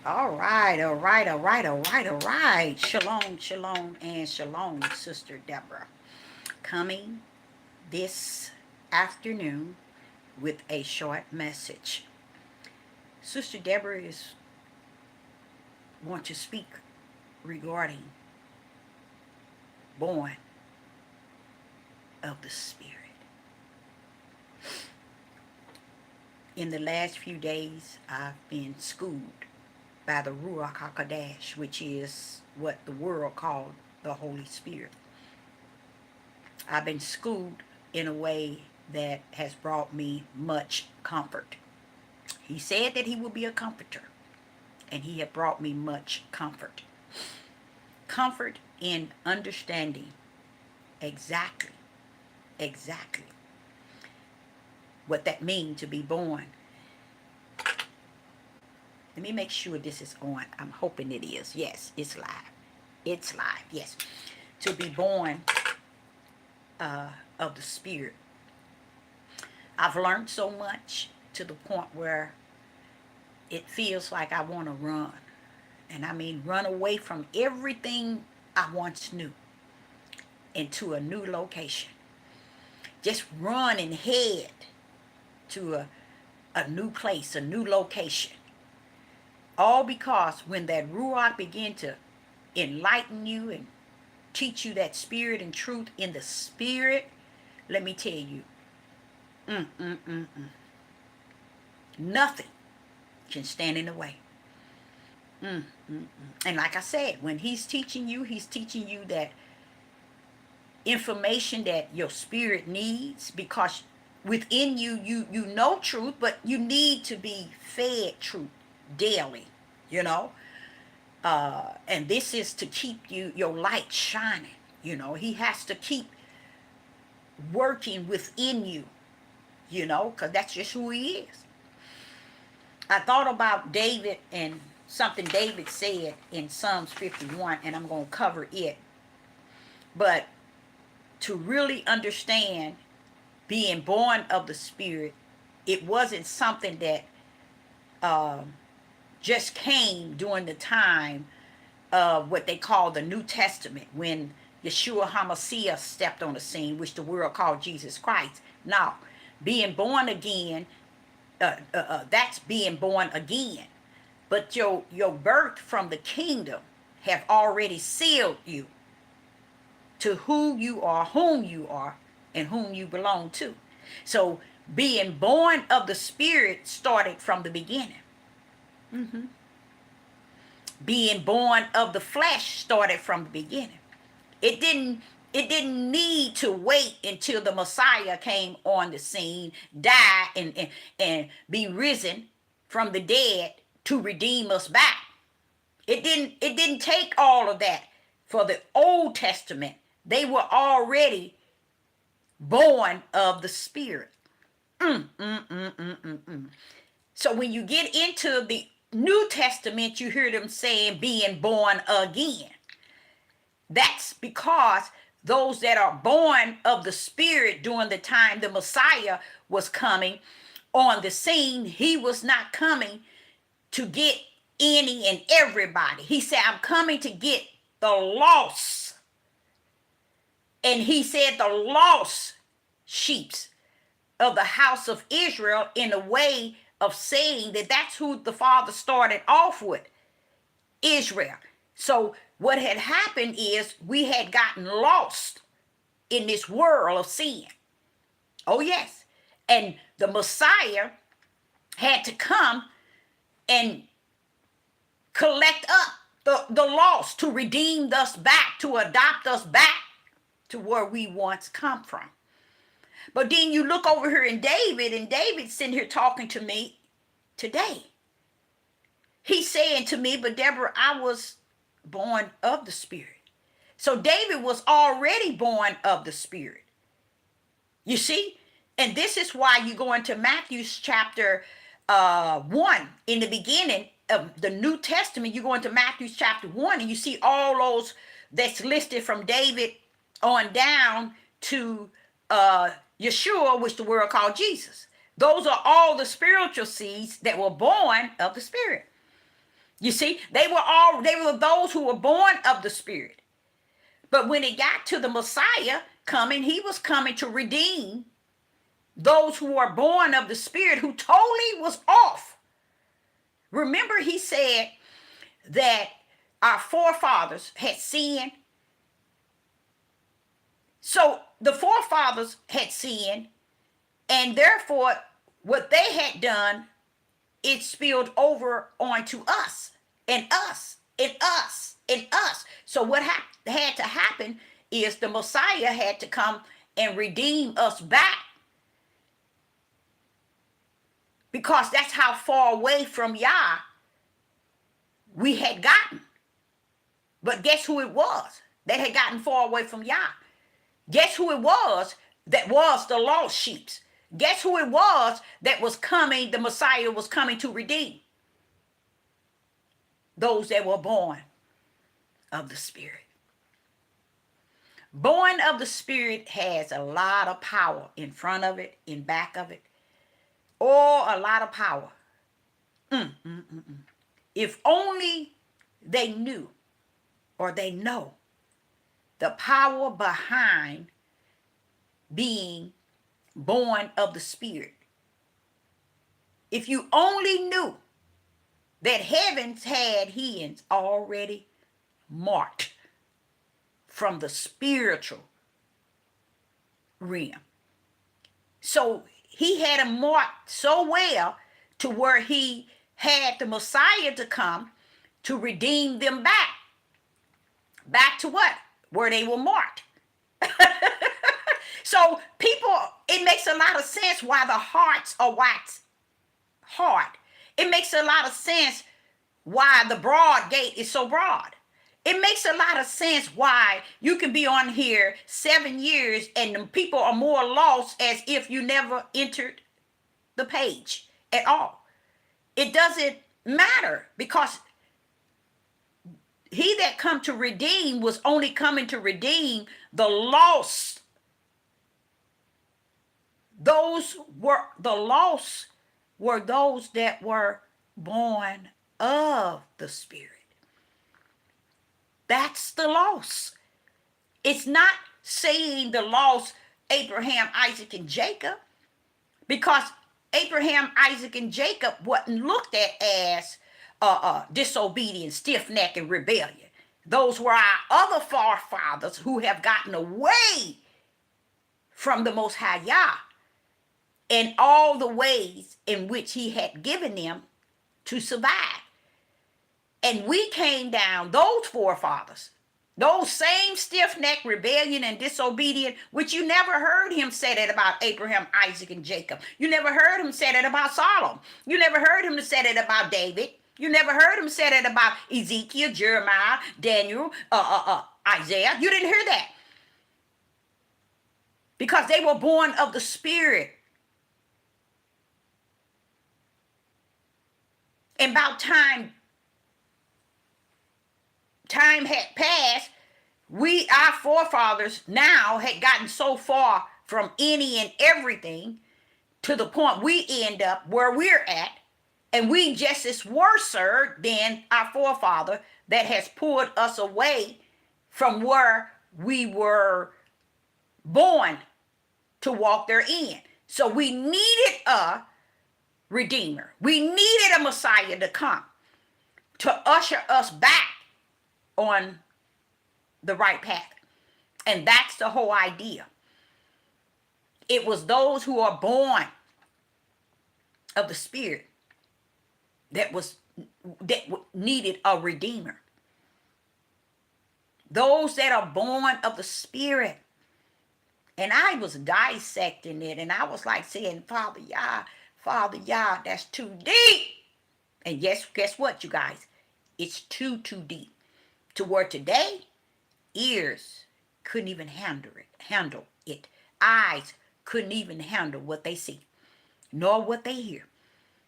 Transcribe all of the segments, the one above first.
All right, all right, all right, all right, all right. Shalom, shalom, and shalom, Sister Deborah. Coming this afternoon with a short message. Sister Deborah is want to speak regarding born of the Spirit. In the last few days, I've been schooled by the Ruach HaKodesh, which is what the world called the Holy Spirit. I've been schooled in a way that has brought me much comfort. He said that he would be a comforter, and he had brought me much comfort. Comfort in understanding exactly, exactly what that means to be born. Let me make sure this is on. I'm hoping it is. Yes, it's live. It's live. Yes. To be born of the Spirit. I've learned so much to the point where it feels like I want to run. And I mean, run away from everything I once knew into a new location. Just run and head to a new place, a new location. All because when that Ruach began to enlighten you and teach you that spirit and truth in the spirit, let me tell you, nothing can stand in the way. And like I said, when he's teaching you that information that your spirit needs, because within you, you know truth, but you need to be fed truth daily, you know. And this is to keep your light shining. You know, he has to keep working within you, you know, because that's just who he is. I thought about David and something David said in Psalms 51, and I'm going to cover it. But to really understand being born of the Spirit, it wasn't something that just came during the time of what they call the New Testament, when Yeshua HaMashiach stepped on the scene, which the world called Jesus Christ. Now, being born again, that's being born again. But your birth from the kingdom have already sealed you to who you are, whom you are, and whom you belong to. So being born of the Spirit started from the beginning. Being born of the flesh started from the beginning. It didn't need to wait until the Messiah came on the scene, die and be risen from the dead to redeem us back. It didn't take all of that for the Old Testament. They were already born of the Spirit. So when you get into the New Testament, you hear them saying being born again. That's because those that are born of the Spirit during the time the Messiah was coming on the scene, he was not coming to get any and everybody. He said, I'm coming to get the lost. And he said the lost sheep of the house of Israel, in a way of saying that that's who the Father started off with, Israel. So what had happened is we had gotten lost in this world of sin. Oh, yes. And the Messiah had to come and collect up the lost, to redeem us back, to adopt us back to where we once come from. But then you look over here in David, and David's sitting here talking to me today. He's saying to me, but Deborah, I was born of the Spirit. So David was already born of the Spirit. You see? And this is why you go into Matthew's chapter 1, in the beginning of the New Testament. You go into Matthew's chapter 1, and you see all those that's listed from David on down to Yeshua, which the world called Jesus. Those are all the spiritual seeds that were born of the Spirit. You see, they were those who were born of the Spirit. But when it got to the Messiah coming, he was coming to redeem those who are born of the Spirit, who totally was off. Remember, he said that our forefathers had sinned. So the forefathers had sinned, and therefore what they had done, it spilled over onto us and us and us and us. So what had to happen is the Messiah had to come and redeem us back, because that's how far away from Yah we had gotten. But guess who it was that had gotten far away from Yah? Guess who it was that was the lost sheep? Guess who it was that was coming, the Messiah was coming to redeem? Those that were born of the Spirit. Born of the Spirit has a lot of power in front of it, in back of it. Oh, a lot of power. If only they knew, or they know, the power behind being born of the Spirit. If you only knew that heavens had hens already marked from the spiritual realm. So he had them marked so well to where he had the Messiah to come to redeem them back. Back to what? Where they were marked. So people, it makes a lot of sense why the hearts are waxed hard. It makes a lot of sense why the broad gate is so broad. It makes a lot of sense why you can be on here 7 years and the people are more lost as if you never entered the page at all. It doesn't matter, because he that come to redeem was only coming to redeem the lost. Those were the lost, were those that were born of the Spirit. That's the loss. It's not saying the lost Abraham, Isaac, and Jacob, because Abraham, Isaac, and Jacob wasn't looked at as disobedient, stiff-necked, and rebellion. Those were our other forefathers who have gotten away from the Most High Yah and all the ways in which he had given them to survive. And we came down, those forefathers, those same stiff-necked, rebellion, and disobedient, which you never heard him say that about Abraham, Isaac, and Jacob. You never heard him say that about Solomon. You never heard him say that about David. You never heard him say that about Ezekiel, Jeremiah, Daniel, Isaiah. You didn't hear that. Because they were born of the Spirit. And about time had passed, our forefathers now had gotten so far from any and everything to the point we end up where we're at, and we just as worse than our forefather that has pulled us away from where we were born to walk therein. So we needed a Redeemer. We needed a Messiah to come to usher us back on the right path. And that's the whole idea. It was those who are born of the Spirit that needed a Redeemer. Those that are born of the Spirit. And I was dissecting it, and I was like saying, Father Yah, that's too deep. And yes, guess what, you guys? It's too deep. To where today, ears couldn't even handle it. Eyes couldn't even handle what they see, nor what they hear.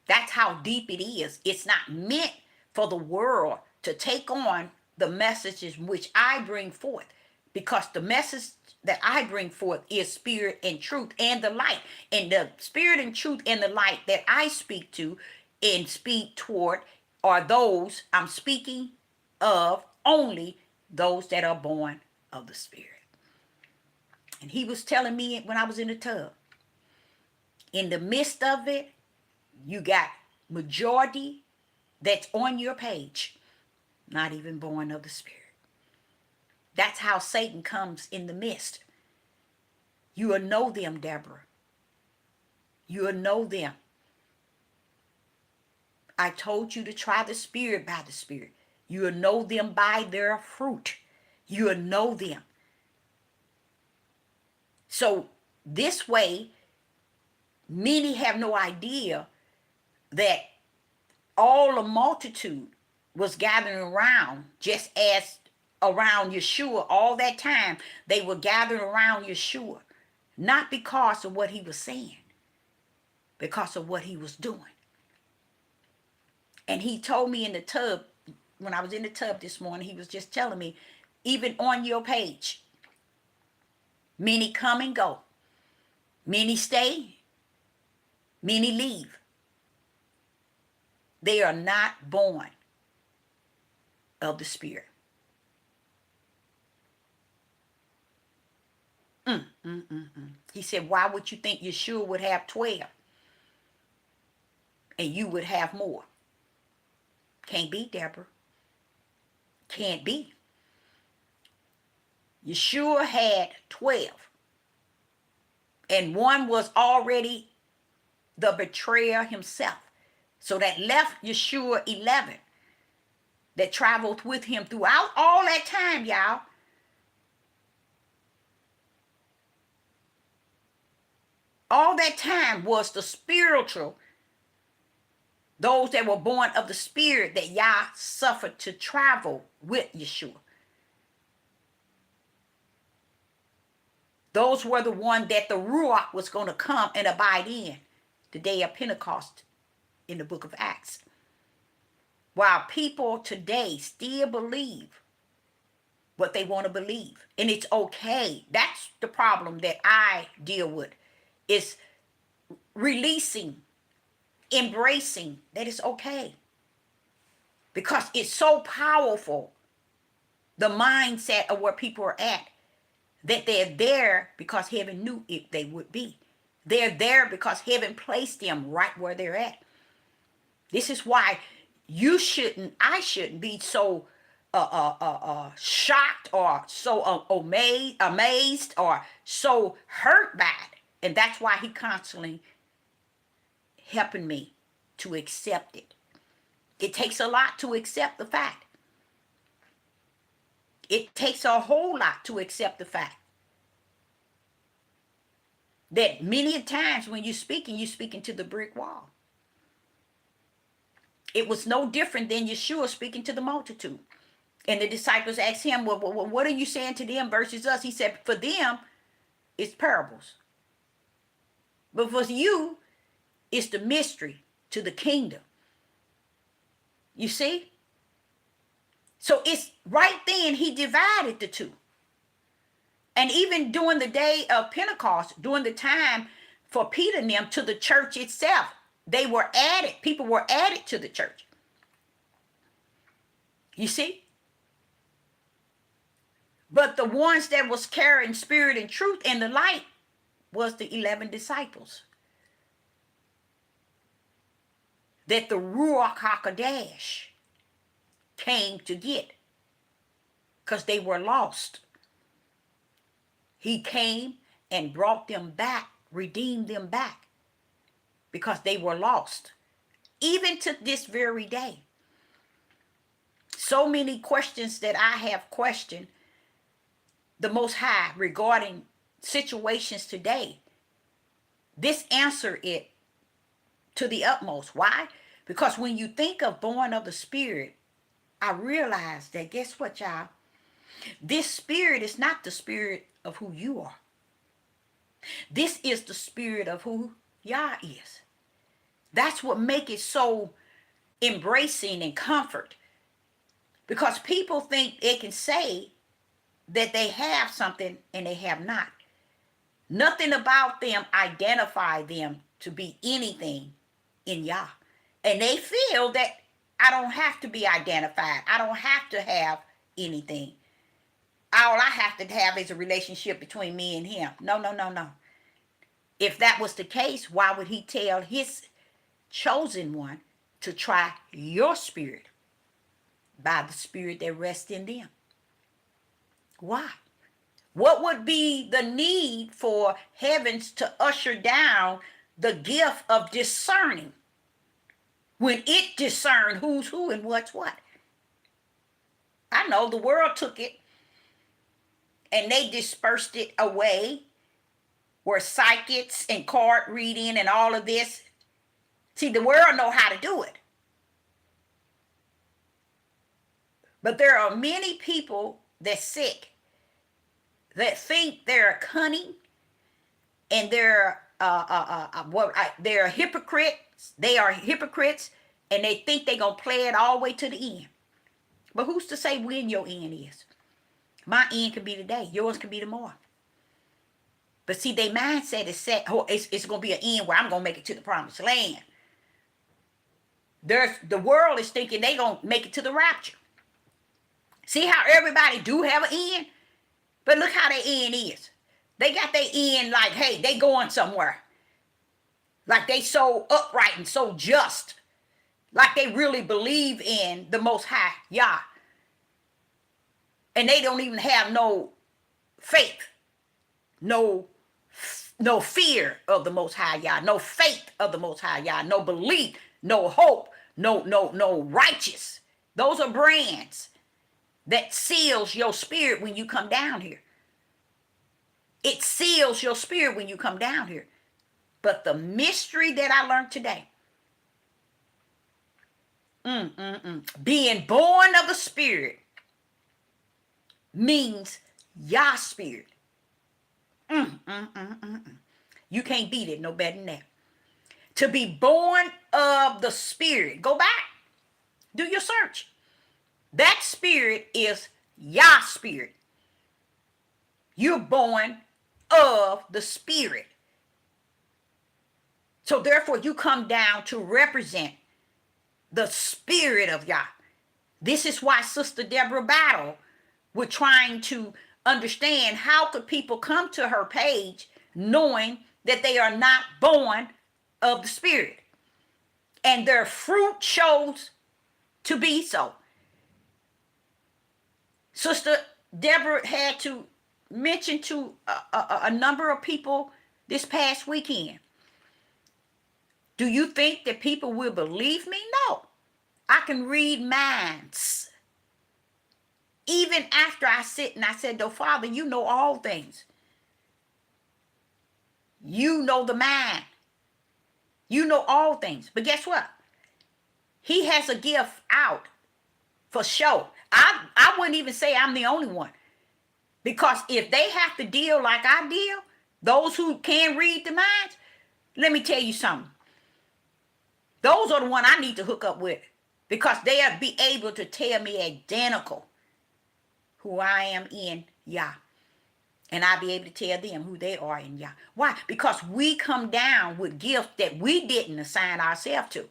That's how deep it is. It's not meant for the world to take on the messages which I bring forth, because the message that I bring forth is spirit and truth and the light. And the spirit and truth and the light that I speak to and speak toward are those, I'm speaking of only those that are born of the Spirit. And he was telling me when I was in the tub, in the midst of it, you got majority that's on your page, not even born of the Spirit. That's how Satan comes in the midst. You will know them, Deborah. You will know them. I told you to try the Spirit by the Spirit. You will know them by their fruit. You will know them. So this way, many have no idea that all the multitude was gathering around, just as around Yeshua all that time. They were gathering around Yeshua, not because of what he was saying, because of what he was doing. And he told me in the tub, when I was in the tub this morning, he was just telling me, even on your page, many come and go, many stay, many leave. They are not born of the Spirit. He said, why would you think Yeshua would have 12 and you would have more? Can't be, Deborah. Can't be. Yeshua had 12. And one was already the betrayer himself. So that left Yeshua 11 that traveled with him throughout all that time, y'all. All that time was the spiritual, those that were born of the Spirit that Yah suffered to travel with Yeshua. Those were the one that the Ruach was going to come and abide in the day of Pentecost in the book of Acts. While people today still believe what they want to believe. And it's okay. That's the problem that I deal with. Is releasing, embracing that it's okay. Because it's so powerful, the mindset of where people are at, that they're there because heaven knew it they would be. They're there because heaven placed them right where they're at. This is why I shouldn't be so shocked or so amazed or so hurt by it. And that's why he constantly helping me to accept it. It takes a lot to accept the fact. It takes a whole lot to accept the fact that many times when you're speaking to the brick wall. It was no different than Yeshua speaking to the multitude. And the disciples asked him, well, what are you saying to them versus us? He said, for them, it's parables. But for you, it's the mystery to the kingdom. You see? So it's right then he divided the two. And even during the day of Pentecost, during the time for Peter and them to the church itself, they were added. People were added to the church. You see? But the ones that was carrying spirit and truth and the light was the 11 disciples. That the Ruach HaKodesh came to get. Because they were lost. He came and brought them back, redeemed them back. Because they were lost. Even to this very day. So many questions that I have questioned the Most High regarding situations today. This answer it to the utmost. Why? Because when you think of born of the Spirit, I realize that guess what, y'all? This spirit is not the spirit of who you are. This is the spirit of who Yah is. That's what makes it so embracing and comfort. Because people think they can say that they have something and they have not. Nothing about them identify them to be anything in Yah. And they feel that I don't have to be identified. I don't have to have anything. All I have to have is a relationship between me and him. No, no, no, no. If that was the case, why would he tell his chosen one to try your spirit by the spirit that rests in them? Why? What would be the need for heavens to usher down the gift of discerning when it discerned who's who and what's what? I know the world took it and they dispersed it away, where psychics and card reading and all of this. See, the world know how to do it. But there are many people that's sick that think they're cunning and they're hypocrites. They are hypocrites and they think they're going to play it all the way to the end. But who's to say when your end is? My end can be today. Yours can be tomorrow. But see, their mindset is set. Oh, it's going to be an end where I'm going to make it to the promised land. The world is thinking they going to make it to the rapture. See how everybody do have an end? But look how their end is. They got their end like, hey, they going somewhere. Like they so upright and so just. Like they really believe in the Most High Yah. And they don't even have no faith. No fear of the Most High Yah. No faith of the Most High Yah. No belief. No hope. No righteous. Those are brands that seals your spirit when you come down here. It seals your spirit when you come down here. But the mystery that I learned today, being born of the Spirit means Yah spirit. You can't beat it no better than that. To be born of the Spirit. Go back. Do your search. That spirit is Yah spirit. You're born of the Spirit. So therefore you come down to represent the Spirit of Yah. This is why Sister Deborah battled with trying to understand how could people come to her page knowing that they are not born of the Spirit. And their fruit shows to be so. Sister Deborah had to mention to a number of people this past weekend. Do you think that people will believe me? No. I can read minds. Even after I sit and I said, "Oh, Father, you know all things. You know the mind. You know all things." But guess what? He has a gift out for sure. I wouldn't even say I'm the only one. Because if they have to deal like I deal, those who can read the minds, let me tell you something. Those are the one I need to hook up with. Because they'll be able to tell me identical who I am in Yah. And I'll be able to tell them who they are in Yah. Why? Because we come down with gifts that we didn't assign ourselves to.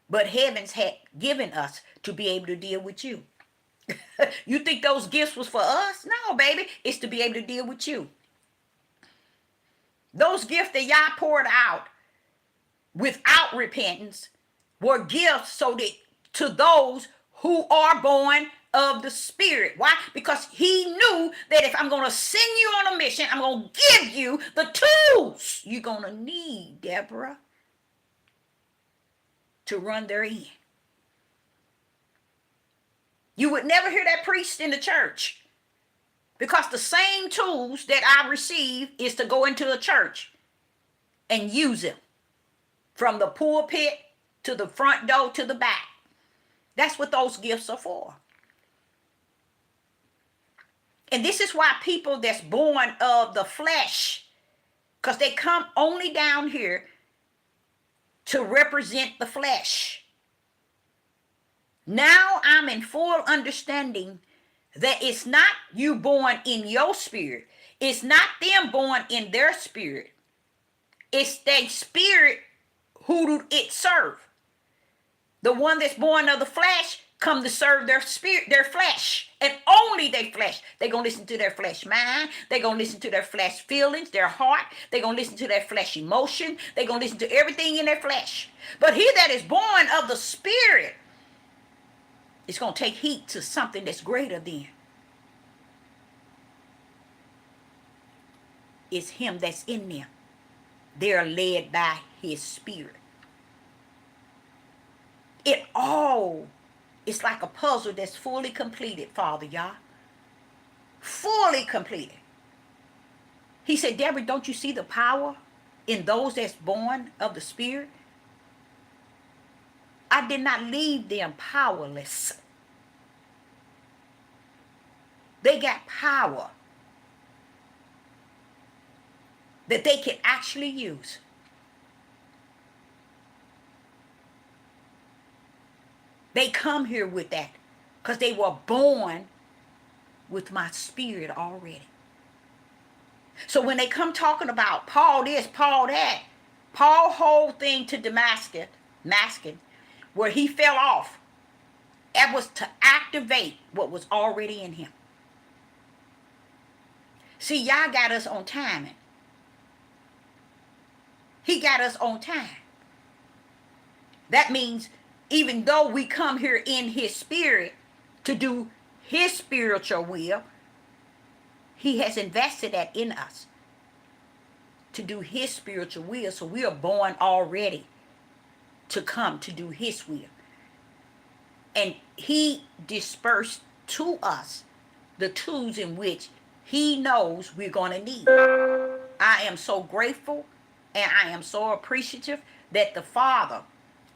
But heavens had given us to be able to deal with you. You think those gifts was for us? No, baby. It's to be able to deal with you. Those gifts that Yah poured out without repentance were gifts so that to those who are born of the Spirit. Why? Because he knew that if I'm going to send you on a mission, I'm going to give you the tools you're going to need, Deborah, to run their end. You would never hear that preached in the church because the same tools that I receive is to go into a church and use them from the pulpit to the front door to the back. That's what those gifts are for. And this is why people that's born of the flesh, because they come only down here to represent the flesh. Now I'm in full understanding that it's not you born in your spirit. It's not them born in their spirit. It's their spirit who it serve. The one that's born of the flesh come to serve their spirit, their flesh, and only their flesh. They're going to listen to their flesh mind. They're going to listen to their flesh feelings, their heart. They're going to listen to their flesh emotion. They're going to listen to everything in their flesh. But he that is born of the spirit is going to take heed to something that's greater than. It's him that's in them. They're led by his spirit. It all is like a puzzle that's fully completed, Father, y'all. Fully completed. He said, Deborah, don't you see the power in those that's born of the spirit? I did not leave them powerless. They got power that they can actually use. They come here with that because they were born with my spirit already. So when they come talking about Paul this, Paul that, Paul whole thing to Damascus, where he fell off, that was to activate what was already in him. See, y'all got us on timing. He got us on time. That means even though we come here in his spirit to do his spiritual will, he has invested that in us to do his spiritual will. So we are born already to come to do his will. And he dispersed to us the tools in which he knows we're going to need. I am so grateful and I am so appreciative that the Father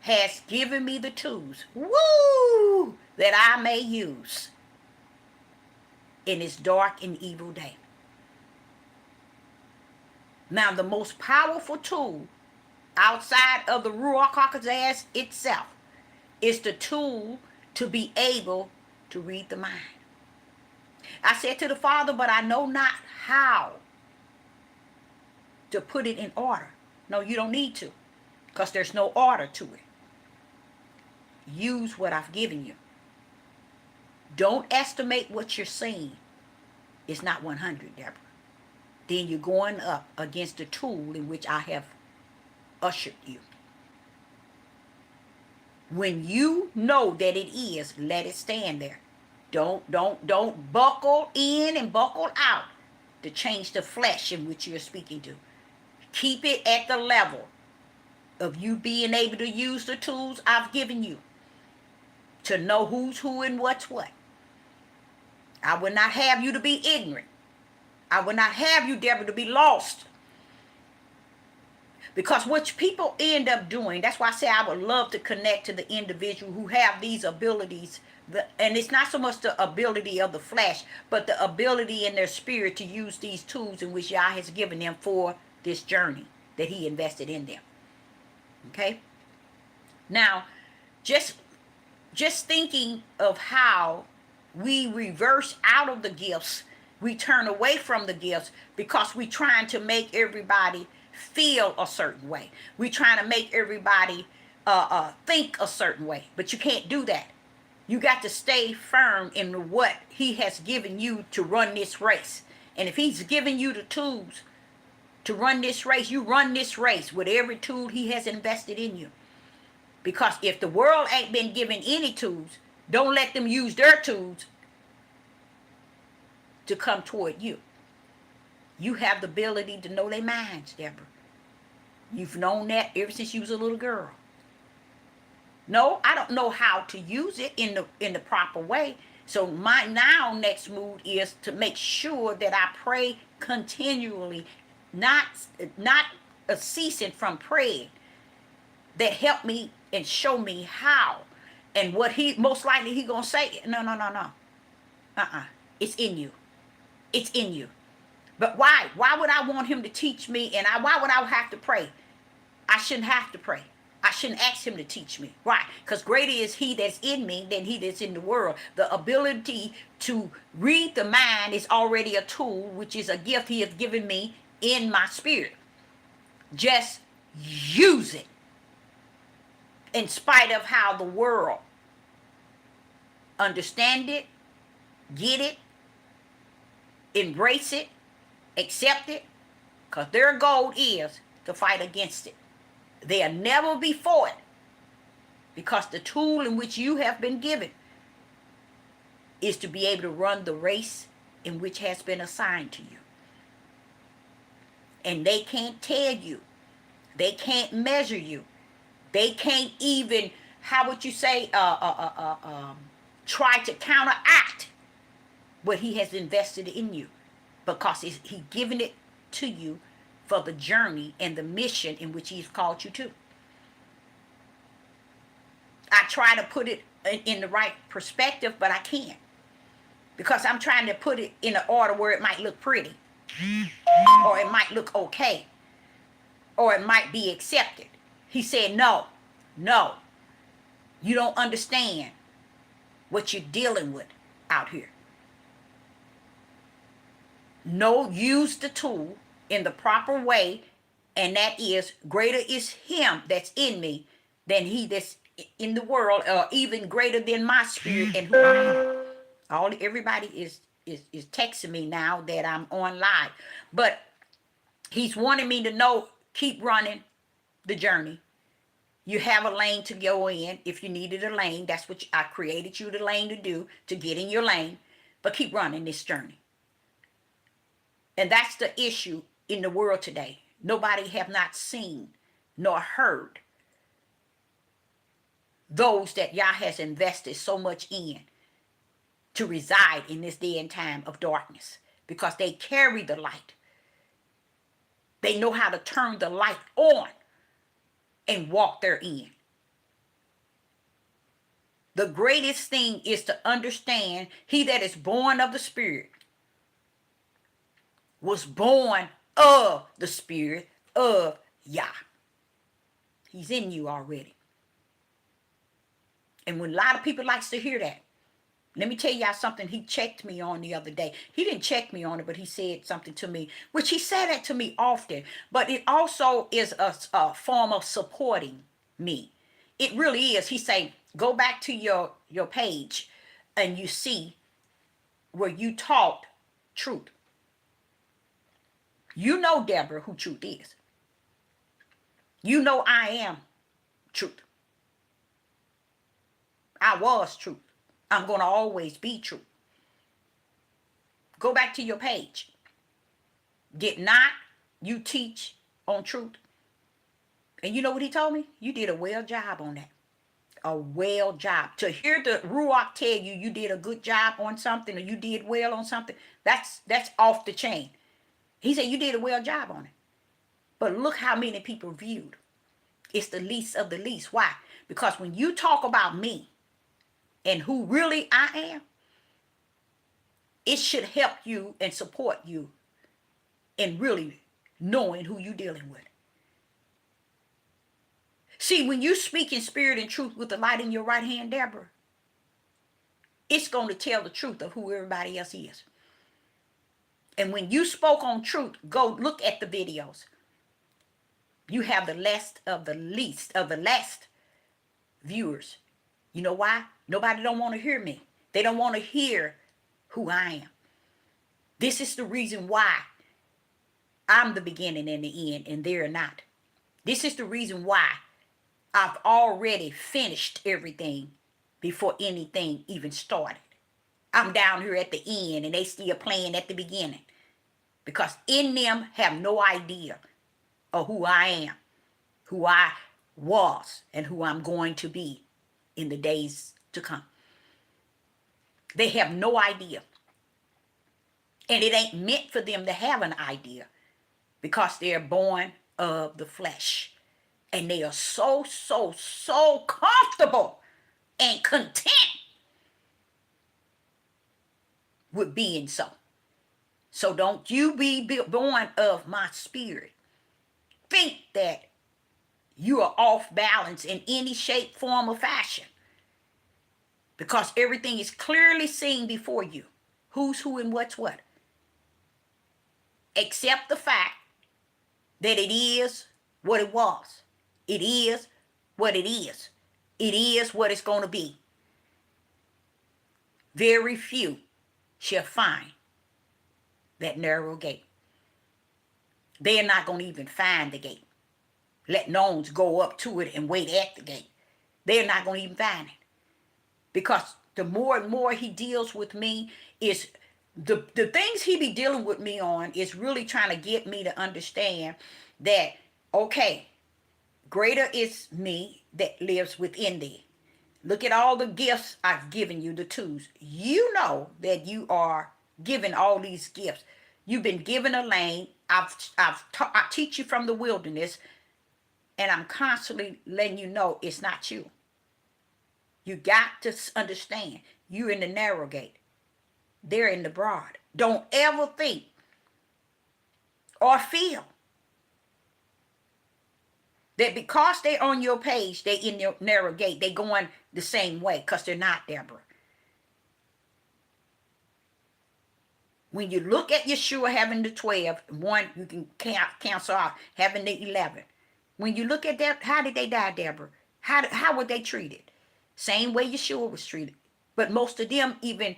has given me the tools, that I may use in this dark and evil day. Now, the most powerful tool outside of the Ruach HaKodesh itself is the tool to be able to read the mind. I said to the Father, but I know not how to put it in order. No, you don't need to, because there's no order to it. Use what I've given you. Don't estimate what you're seeing. It's not 100, Deborah. Then you're going up against the tool in which I have ushered you. When you know that it is, let it stand there. Don't buckle in and buckle out to change the flesh in which you're speaking to. Keep it at the level of you being able to use the tools I've given you to know who's who and what's what. I will not have you to be ignorant. I will not have you, Deborah, to be lost. Because what people end up doing, that's why I say I would love to connect to the individual who have these abilities. And it's not so much the ability of the flesh, but the ability in their spirit to use these tools in which Yah has given them for this journey that he invested in them. Okay? Now, just thinking of how we reverse out of the gifts, we turn away from the gifts because we're trying to make everybody feel a certain way. We're trying to make everybody think a certain way. But you can't do that. You got to stay firm in what he has given you to run this race. And if he's given you the tools to run this race, you run this race with every tool he has invested in you. Because if the world ain't been given any tools, don't let them use their tools to come toward you. You have the ability to know their minds, Deborah. You've known that ever since you was a little girl. No, I don't know how to use it in the proper way. So my now next move is to make sure that I pray continually, not ceasing from praying, that help me and show me how. And what he most likely he gonna say, no. It's in you. It's in you. But why? Why would I want him to teach me? And why would I have to pray? I shouldn't have to pray. I shouldn't ask him to teach me. Why? Because greater is he that's in me than he that's in the world. The ability to read the mind is already a tool, which is a gift he has given me in my spirit. Just use it. in spite of how the world understand it, get it, embrace it, accept it, because their goal is to fight against it. They'll never be for it, because the tool in which you have been given is to be able to run the race in which has been assigned to you. And they can't tell you. They can't measure you. They can't even, how would you say, try to counteract what he has invested in you, because he's given it to you for the journey and the mission in which he's called you to. I try to put it in the right perspective, but I can't, because I'm trying to put it in an order where it might look pretty, or it might look okay, or it might be accepted. He said, no, you don't understand what you're dealing with out here. No, use the tool in the proper way, and that is, greater is him that's in me than he that's in the world, or even greater than my spirit and who I am. Everybody is texting me now that I'm on live, but he's wanting me to know, keep running the journey. You have a lane to go in. If you needed a lane, that's what I created you the lane to do, to get in your lane, but keep running this journey. And that's the issue in the world today. Nobody have not seen nor heard those that Yah has invested so much in to reside in this day and time of darkness, because they carry the light. They know how to turn the light on and walk therein. The greatest thing is to understand, he that is born of the Spirit was born of the Spirit of Yah. He's in you already. And when a lot of people likes to hear that, let me tell y'all something he checked me on the other day. He didn't check me on it, but he said something to me, which he said that to me often, but it also is a form of supporting me. It really is. He say, go back to your page and you see where you taught truth. You know, Deborah, who truth is. You know I am truth. I was truth. I'm going to always be true. Go back to your page. Did not you teach on truth? And you know what he told me? You did a well job on that. A well job. To hear the Ruach tell you you did a good job on something, or you did well on something, that's off the chain. He said you did a well job on it. But look how many people viewed. It's the least of the least. Why? Because when you talk about me and who really I am, it should help you and support you in really knowing who you're dealing with. See, when you speak in spirit and truth with the light in your right hand, Deborah, it's going to tell the truth of who everybody else is. And when you spoke on truth, go look at the videos. You have the least of the last viewers. You know why? Nobody don't want to hear me. They don't want to hear who I am. This is the reason why I'm the beginning and the end, and they're not. This is the reason why I've already finished everything before anything even started. I'm down here at the end, and they still playing at the beginning, because in them have no idea of who I am, who I was, and who I'm going to be in the days to come. They have no idea. And it ain't meant for them to have an idea, because they're born of the flesh. And they are so comfortable and content with being so. So don't you be born of my spirit. Think that you are off balance in any shape, form, or fashion. Because everything is clearly seen before you. Who's who and what's what. Accept the fact that it is what it was. It is what it is. It is what it's going to be. Very few shall find that narrow gate. They're not going to even find the gate. Let knowns go up to it and wait at the gate. They're not going to even find it. Because the more and more he deals with me, is the things he be dealing with me on is really trying to get me to understand that, okay, greater is me that lives within thee. Look at all the gifts I've given you, the tools. You know that you are given all these gifts. You've been given a lane. I teach you from the wilderness, and I'm constantly letting you know it's not you. You got to understand, you're in the narrow gate. They're in the broad. Don't ever think or feel that because they're on your page, they in your narrow gate, they going the same way, because they're not, Deborah. When you look at Yeshua having the 12, one you can cancel out, having the 11. When you look at that, how did they die, Deborah? How were they treated? Same way Yeshua was treated. But most of them even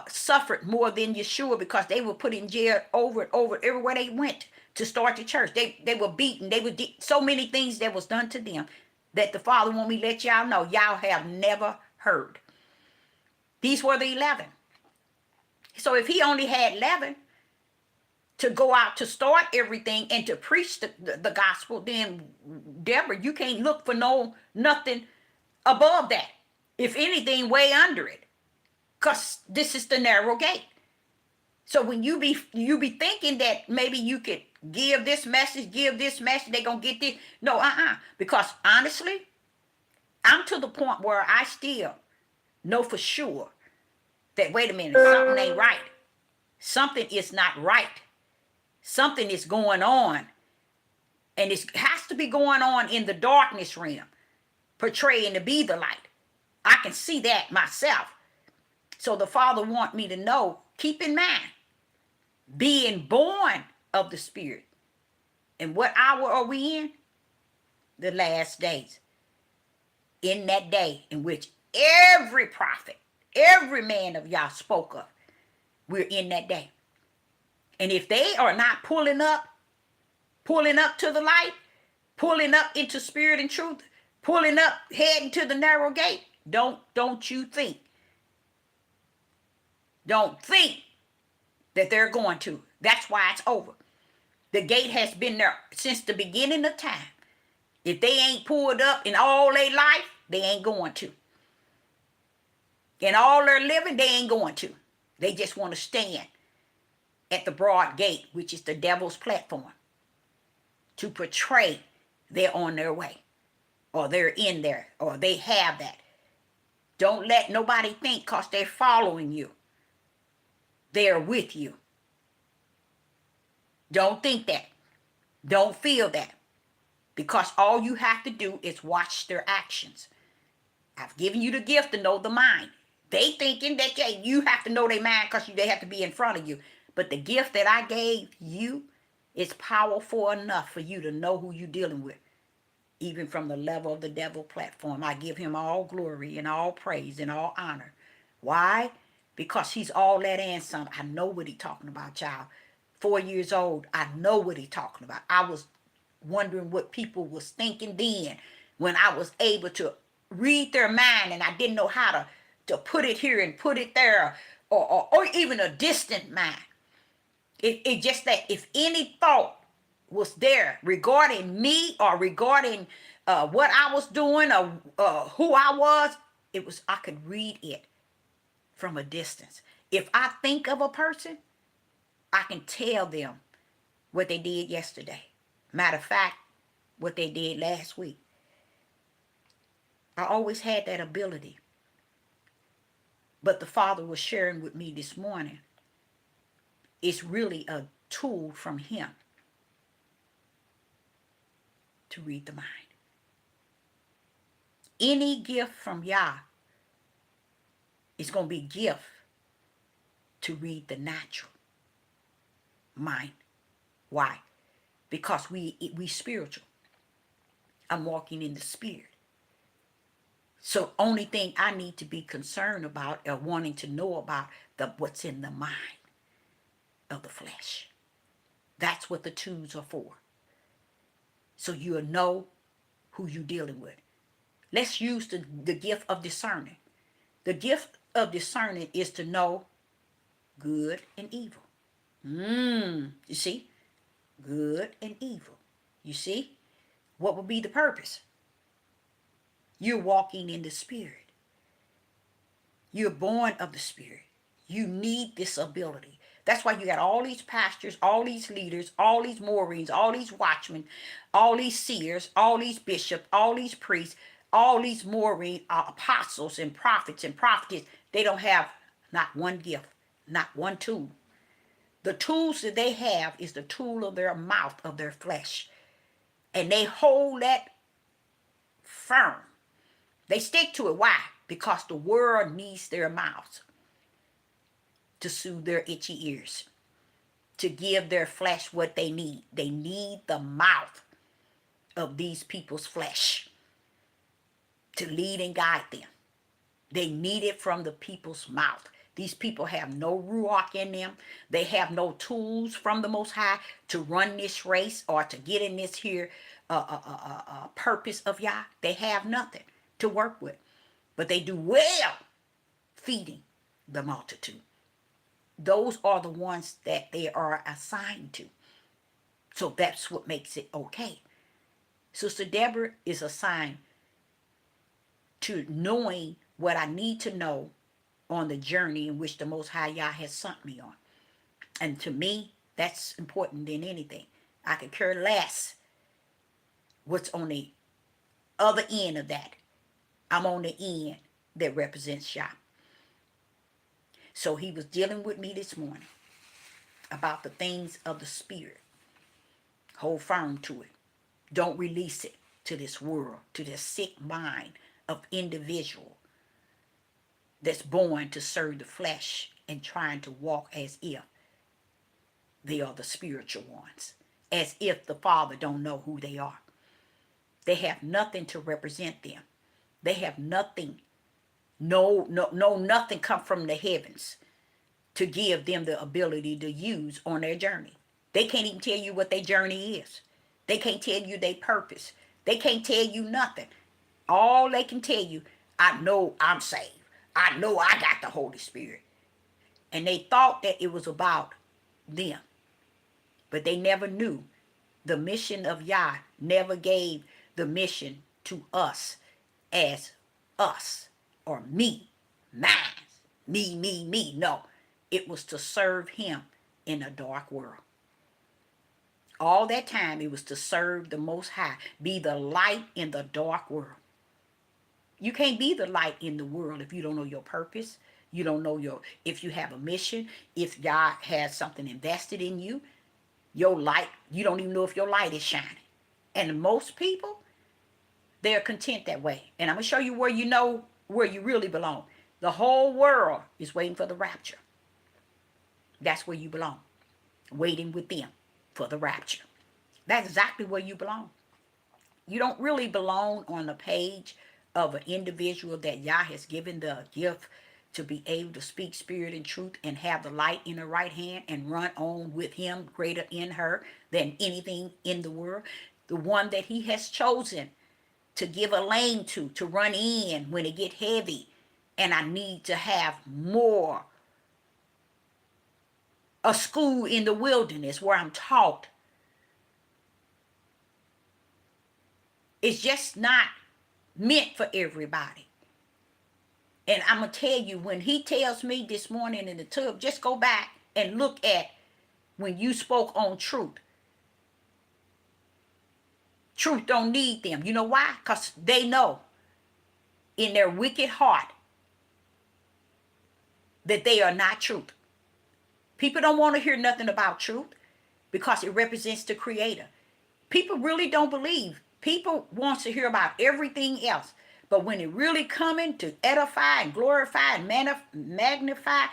suffered more than Yeshua, because they were put in jail over and over everywhere they went to start the church. They were beaten. They were so many things that was done to them that the Father want me to let y'all know y'all have never heard. These were the 11. So if he only had 11 to go out to start everything and to preach the gospel, then Deborah, you can't look for nothing above that. If anything, way under it. Because this is the narrow gate. So when you be thinking that maybe you could give this message, they're going to get this. No, Because honestly, I'm to the point where I still know for sure that, wait a minute, something ain't right. Something is not right. Something is going on. And it has to be going on in the darkness realm, portraying to be the light. I can see that myself. So the Father want me to know, keep in mind, being born of the Spirit. And what hour are we in? The last days. In that day in which every prophet, every man of y'all spoke of, we're in that day. And if they are not pulling up to the light, pulling up into spirit and truth, pulling up, heading to the narrow gate, don't you think. Don't think that they're going to. That's why it's over. The gate has been there since the beginning of time. If they ain't pulled up in all their life, they ain't going to. In all their living, they ain't going to. They just want to stand at the broad gate, which is the devil's platform, to portray they're on their way, or they're in there, or they have that. Don't let nobody think because they're following you, they're with you. Don't think that. Don't feel that. Because all you have to do is watch their actions. I've given you the gift to know the mind. They thinking that you have to know their mind because they have to be in front of you. But the gift that I gave you is powerful enough for you to know who you're dealing with. Even from the level of the devil platform, I give him all glory and all praise and all honor. Why? Because he's all that and some. I know what he's talking about, child. 4 years old, I know what he's talking about. I was wondering what people was thinking then when I was able to read their mind and I didn't know how to put it here and put it there, or even a distant mind. It just that if any thought was there regarding me or regarding what I was doing or who I was, I could read it from a distance. If I think of a person, I can tell them what they did yesterday. Matter of fact, what they did last week. I always had that ability. But the Father was sharing with me this morning. It's really a tool from him to read the mind. Any gift from Yah is going to be gift to read the natural mind. Why? Because we spiritual. I'm walking in the spirit. So only thing I need to be concerned about or wanting to know about what's in the mind of the flesh. That's what the tools are for. So you'll know who you're dealing with. Let's use the gift of discerning. The gift of discerning is to know good and evil. You see? Good and evil. You see? What would be the purpose? You're walking in the Spirit. You're born of the Spirit. You need this ability. That's why you got all these pastors, all these leaders, all these Maureen, all these watchmen, all these seers, all these bishops, all these priests, all these Maureen apostles and prophets and prophetess. They don't have not one gift, not one tool. The tools that they have is the tool of their mouth, of their flesh. And they hold that firm. They stick to it. Why? Because the world needs their mouths to soothe their itchy ears, to give their flesh what they need. They need the mouth of these people's flesh to lead and guide them. They need it from the people's mouth. These people have no ruach in them. They have no tools from the Most High to run this race or to get in this here purpose of Yah. They have nothing to work with. But they do well feeding the multitude. Those are the ones that they are assigned to. So that's what makes it okay. Sister Deborah is assigned to knowing what I need to know on the journey in which the Most High Yah has sent me on. And to me, that's important than anything. I could care less what's on the other end of that. I'm on the end that represents Yah. So he was dealing with me this morning about the things of the Spirit. Hold firm to it. Don't release it to this world, to this sick mind of individual that's born to serve the flesh and trying to walk as if they are the spiritual ones, as if the Father don't know who they are. They have nothing to represent them. They have nothing, nothing come from the heavens to give them the ability to use on their journey. They can't even tell you what their journey is. They can't tell you their purpose. They can't tell you nothing. All they can tell you, I know I'm saved. I know I got the Holy Spirit. And they thought that it was about them. But they never knew the mission of Yah, never gave the mission to us as us or me, mine, me. No, it was to serve him in a dark world. All that time it was to serve the Most High, be the light in the dark world. You can't be the light in the world if you don't know your purpose. You don't know if you have a mission, if God has something invested in you, your light, you don't even know if your light is shining. And most people, they're content that way. And I'm going to show you where you know where you really belong. The whole world is waiting for the rapture. That's where you belong. Waiting with them for the rapture. That's exactly where you belong. You don't really belong on the page of an individual that Yah has given the gift to be able to speak spirit and truth and have the light in her right hand and run on with him greater in her than anything in the world. The one that he has chosen to give a lane to run in when it get heavy. And I need to have more. A school in the wilderness where I'm taught. It's just not meant for everybody. And I'm going to tell you, when he tells me this morning in the tub, just go back and look at when you spoke on truth. Truth don't need them. You know why? Because they know in their wicked heart that they are not truth. People don't want to hear nothing about truth because it represents the Creator. People really don't believe. People want to hear about everything else. But when it really coming to edify and glorify and magnify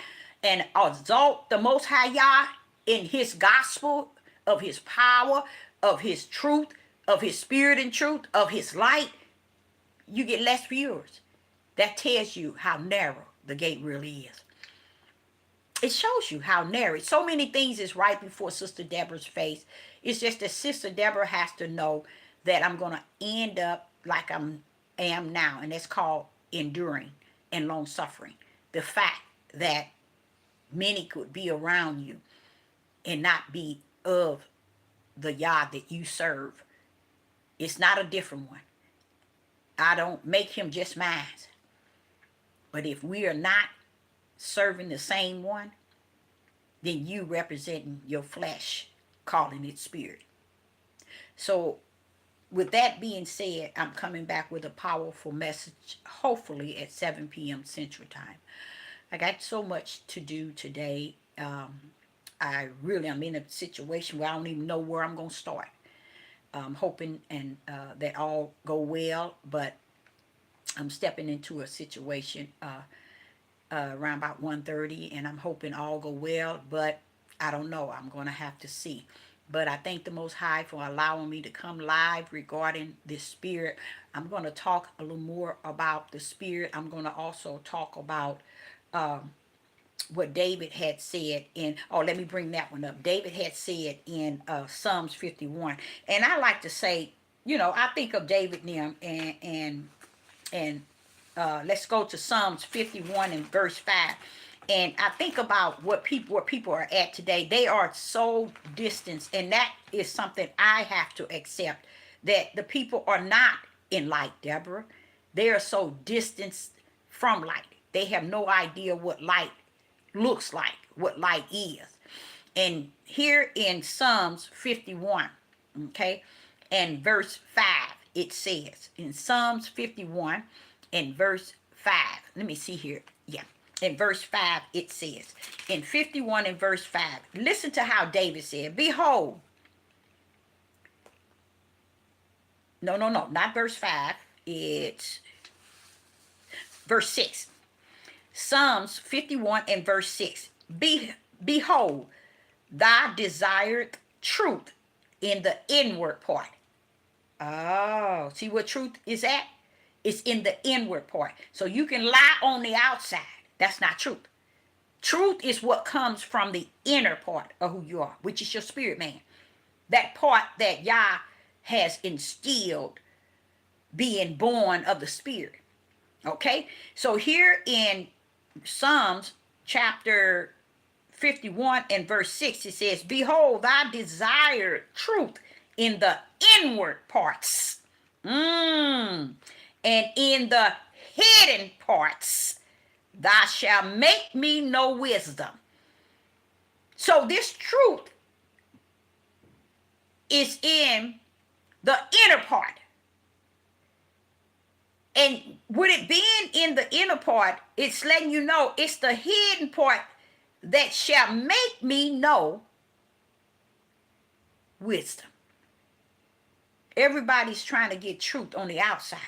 and exalt the Most High Yah in his gospel, of his power, of his truth, of his spirit and truth, of his light, you get less viewers. That tells you how narrow the gate really is. It shows you how narrow. So many things is right before Sister Deborah's face. It's just that Sister Deborah has to know that I'm going to end up like am now, and that's called enduring and long suffering. The fact that many could be around you and not be of the Yah that you serve. It's not a different one. I don't make him just mine. But if we are not serving the same one, then you representing your flesh, calling it spirit. So with that being said, I'm coming back with a powerful message, hopefully at 7 p.m. Central Time. I got so much to do today. I'm in a situation where I don't even know where I'm going to start. I'm hoping and that all go well, but I'm stepping into a situation around about 1:30, and I'm hoping all go well, but I don't know. I'm going to have to see. But I thank the Most High for allowing me to come live regarding this spirit. I'm going to talk a little more about the spirit. I'm going to also talk about what David had said let me bring that one up. David had said in Psalms 51. And I like to say, I think of David and them and let's go to Psalms 51 and verse 5. And I think about where people are at today. They are so distant, and that is something I have to accept, that the people are not in light, Deborah. They are so distant from light. They have no idea what light looks like, what light is. And here in Psalms 51, okay, and verse 5, it says, in Psalms 51 and verse 5, let me see here. Yeah. In verse 5, it says, in 51 and verse 5, listen to how David said, behold, no, not verse 5, it's verse 6. Psalms 51 and verse 6. Behold, thou desired truth in the inward part. Oh, see what truth is at? It's in the inward part. So you can lie on the outside. That's not truth. Truth is what comes from the inner part of who you are, which is your spirit man. That part that Yah has instilled, being born of the spirit. Okay? So here in Psalms chapter 51 and verse 6, it says, behold, I desire truth in the inward parts. And in the hidden parts, thou shalt make me know wisdom. So this truth is in the inner part. And with it being in the inner part, it's letting you know it's the hidden part that shall make me know wisdom. Everybody's trying to get truth on the outside.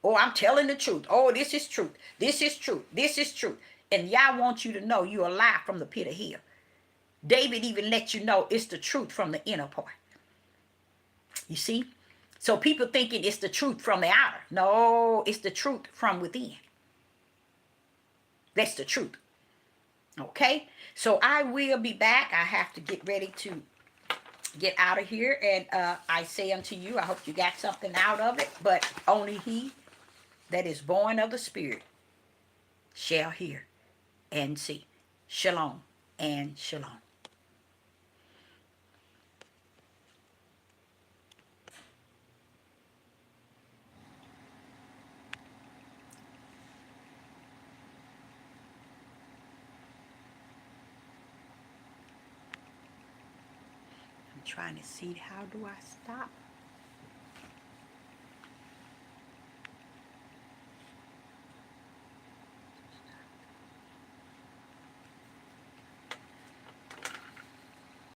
Oh, I'm telling the truth. Oh, this is truth. This is truth. This is truth. And Yah wants you to know you're alive from the pit of hell. David even let you know it's the truth from the inner part. You see? So people thinking it's the truth from the outer. No, it's the truth from within. That's the truth. Okay? So I will be back. I have to get ready to get out of here. And I say unto you, I hope you got something out of it. But only he that is born of the Spirit shall hear and see. Shalom and shalom. I'm trying to see, how do I stop?